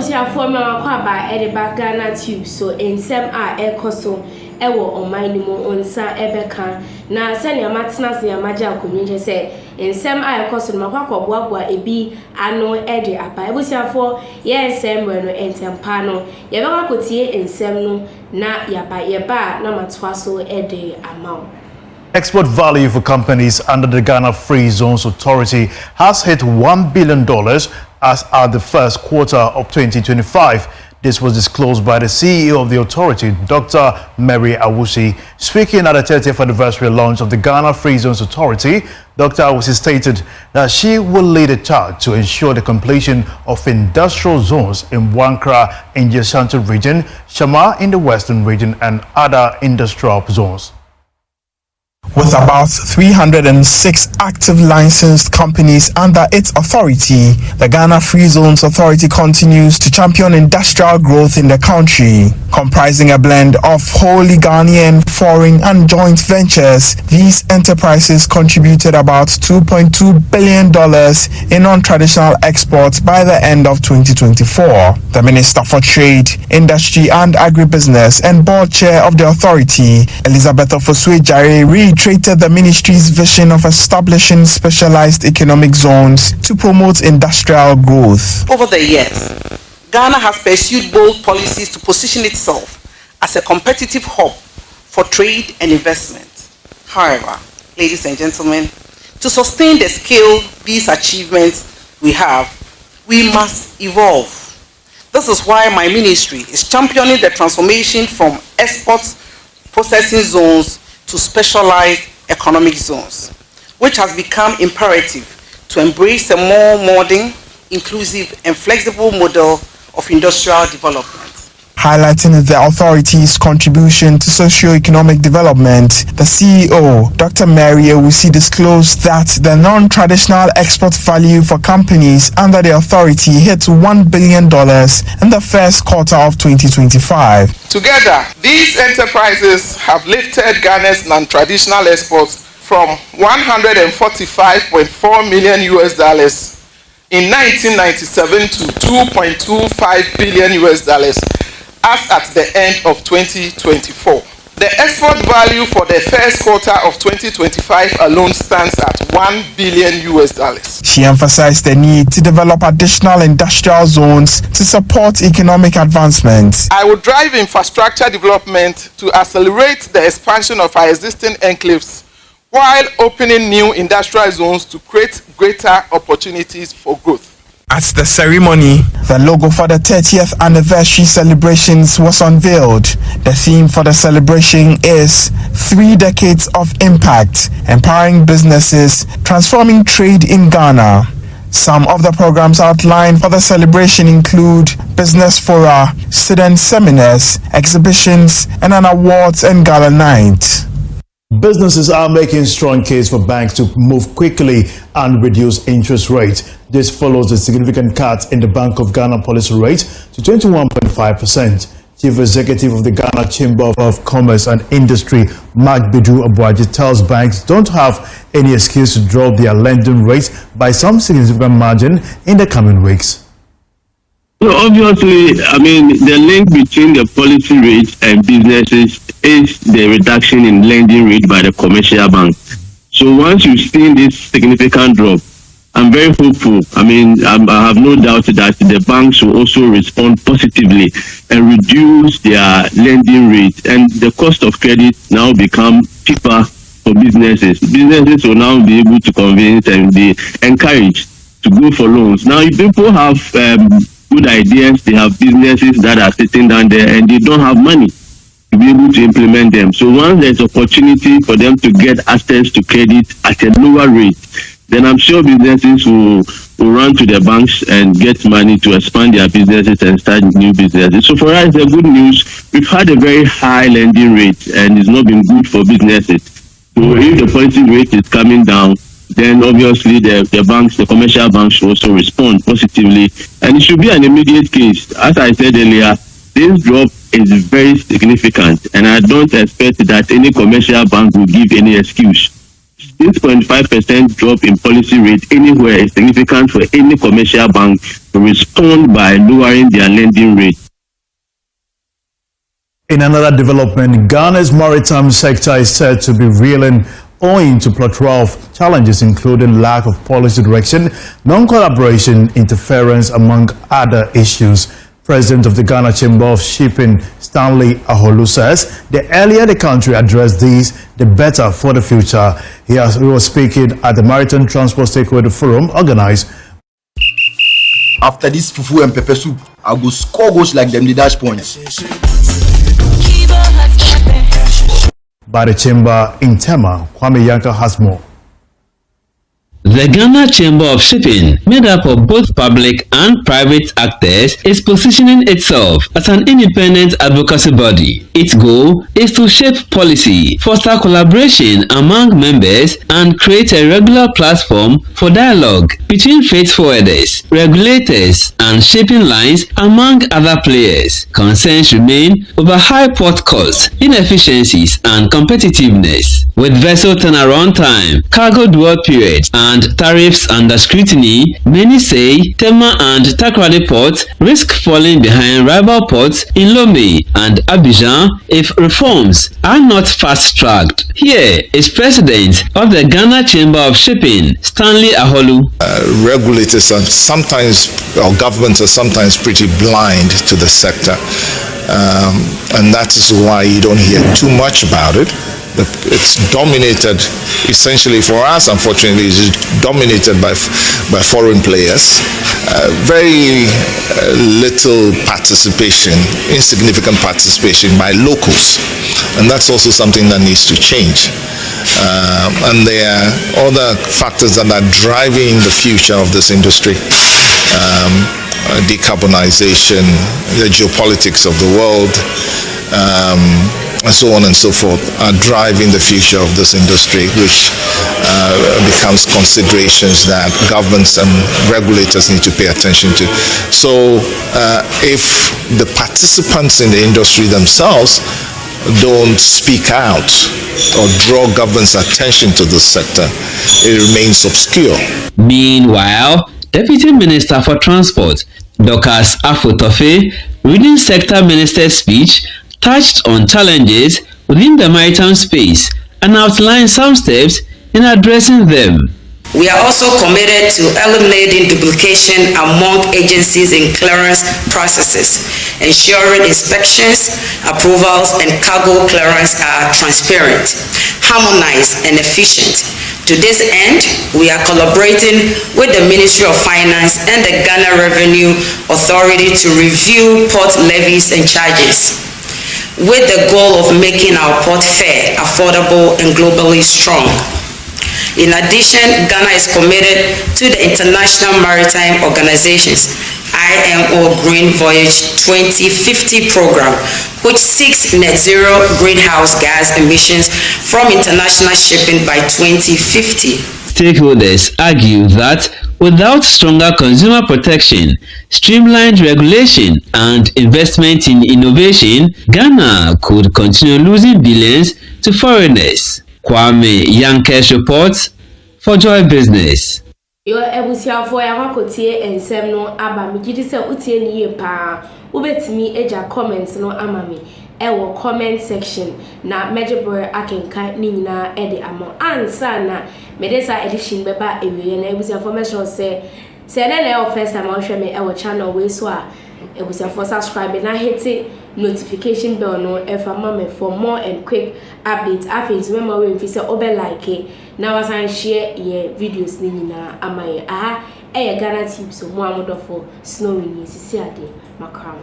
Ebusia former kwaba edeba Ghanatube so ensem a ekoso ewo omanimo onsa ebeka na sene amatena se amaja akonye se ensem a ekoso no makwakoboaboa ebi ano ede apa ebusia for ye ensem no entempa no ye beka kotie ensem no na yeba na matwa so ede amount. Export value for companies under the Ghana Free Zones Authority has hit $1 billion as at the first quarter of 2025. This was disclosed by the CEO of the authority, Dr. Mary Awusi. Speaking at the 30th anniversary launch of the Ghana Free Zones Authority, Dr. Awusi stated that she will lead a charge to ensure the completion of industrial zones in Wankra in the Ashanti region, Shama in the Western region, and other industrial zones. With about 306 active licensed companies under its authority, the Ghana Free Zones Authority continues to champion industrial growth in the country. Comprising a blend of wholly Ghanaian, foreign and joint ventures, these enterprises contributed about $2.2 billion in non-traditional exports by the end of 2024. The Minister for Trade, Industry and Agribusiness and Board Chair of the authority, Elizabeth Ofosue-Jare, reiterated the ministry's vision of establishing specialized economic zones to promote industrial growth. Over the years, Ghana has pursued bold policies to position itself as a competitive hub for trade and investment. However, ladies and gentlemen, to sustain the scale these achievements we have, we must evolve. This is why my ministry is championing the transformation from export processing zones to specialized economic zones, which has become imperative to embrace a more modern, inclusive and flexible model of industrial development. Highlighting the authority's contribution to socio-economic development, the CEO, Dr. Mary Awusi, disclosed that the non-traditional export value for companies under the authority hit $1 billion in the first quarter of 2025. Together, these enterprises have lifted Ghana's non-traditional exports from $145.4 million in 1997 to $2.25 billion as at the end of 2024. The export value for the first quarter of 2025 alone stands at $1 billion. She emphasized the need to develop additional industrial zones to support economic advancement. I will drive infrastructure development to accelerate the expansion of our existing enclaves while opening new industrial zones to create greater opportunities for growth. At the ceremony, the logo for the 30th anniversary celebrations was unveiled. The theme for the celebration is 3 decades of impact, empowering businesses, transforming trade in Ghana. Some of the programs outlined for the celebration include business fora, student seminars, exhibitions, and an awards and gala night. Businesses are making strong case for banks to move quickly and reduce interest rates. This follows a significant cut in the Bank of Ghana policy rate to 21.5%. Chief Executive of the Ghana Chamber of Commerce and Industry, Mark Bidu Abuaji, tells banks don't have any excuse to drop their lending rates by some significant margin in the coming weeks. So obviously, I mean, the link between the policy rates and businesses is the reduction in lending rate by the commercial bank. So once you've seen this significant drop, I'm very hopeful. I mean, I have no doubt that the banks will also respond positively and reduce their lending rate, and the cost of credit now become cheaper for businesses. Businesses will now be able to convince and be encouraged to go for loans. Now, if people have good ideas, they have businesses that are sitting down there and they don't have money to be able to implement them. So once there's opportunity for them to get access to credit at a lower rate, then I'm sure businesses will run to the banks and get money to expand their businesses and start new businesses. So for us, the good news, we've had a very high lending rate and it's not been good for businesses. So if the policy rate is coming down, then obviously the banks, the commercial banks should also respond positively. And it should be an immediate case. As I said earlier, this drop is very significant, and I don't expect that any commercial bank will give any excuse 6.5% drop in policy rate anywhere is significant for any commercial bank to respond by lowering their lending rate. In another development, Ghana's maritime sector is said to be reeling owing to a plethora of challenges, including lack of policy direction, non-collaboration, interference, among other issues. President of the Ghana Chamber of Shipping, Stanley Ʌhot, says the earlier the country addressed these, the better for the future. He was speaking at the Maritime Transport Stakeholder Forum organized. After this fufu and pepper soup, I'll go score goals like them the dash points. By the Chamber in Tema, Kwame Yanka has more. The Ghana Chamber of Shipping, made up of both public and private actors, is positioning itself as an independent advocacy body. Its goal is to shape policy, foster collaboration among members, and create a regular platform for dialogue between freight forwarders, regulators, and shipping lines, among other players. Concerns remain over high port costs, inefficiencies, and competitiveness. With vessel turnaround time, cargo dwell periods, and tariffs under scrutiny, many say Tema and Takoradi ports risk falling behind rival ports in Lomé and Abidjan if reforms are not fast-tracked. Here is President of the Ghana Chamber of Shipping, Stanley Ʌhot. Regulators are sometimes, or governments are sometimes pretty blind to the sector, and that is why you don't hear too much about it. It's dominated, essentially for us, unfortunately, it's dominated by foreign players. Very little participation, insignificant participation by locals. And that's also something that needs to change. And there are other factors that are driving the future of this industry. Decarbonization, the geopolitics of the world, and so on and so forth, are driving the future of this industry, which becomes considerations that governments and regulators need to pay attention to. So if the participants in the industry themselves don't speak out or draw government's attention to this sector, it remains obscure. Meanwhile, Deputy Minister for Transport, Dr. Afotofe, reading Sector Minister's speech, touched on challenges within the maritime space and outlined some steps in addressing them. We are also committed to eliminating duplication among agencies in clearance processes, ensuring inspections, approvals, and cargo clearance are transparent, harmonized, and efficient. To this end, we are collaborating with the Ministry of Finance and the Ghana Revenue Authority to review port levies and charges, with the goal of making our port fair, affordable, and globally strong. In addition, Ghana is committed to the International Maritime Organization's IMO Green Voyage 2050 program, which seeks net zero greenhouse gas emissions from international shipping by 2050. Stakeholders argue that without stronger consumer protection, streamlined regulation, and investment in innovation, Ghana could continue losing billions to foreigners. Kwame Yanke's reports for Joy Business. Yo ebusia for ya makotie ensem no aba me gidi se utie ni ye pa ubetimi eja comments no amami ewo comment section na mejebore akenkan ni nyina ede amo ansa na medesa edition beba ewie na ebusia for me sure say na first time I show me ewo channel we so a ebusia for subscribe na hit notification bell no efa mama for more and quick updates after remember we fi say obe like na wasan share ye videos ni nyina amaye aha Ghanatube so mo amodofo snowy ni sisi ade makram.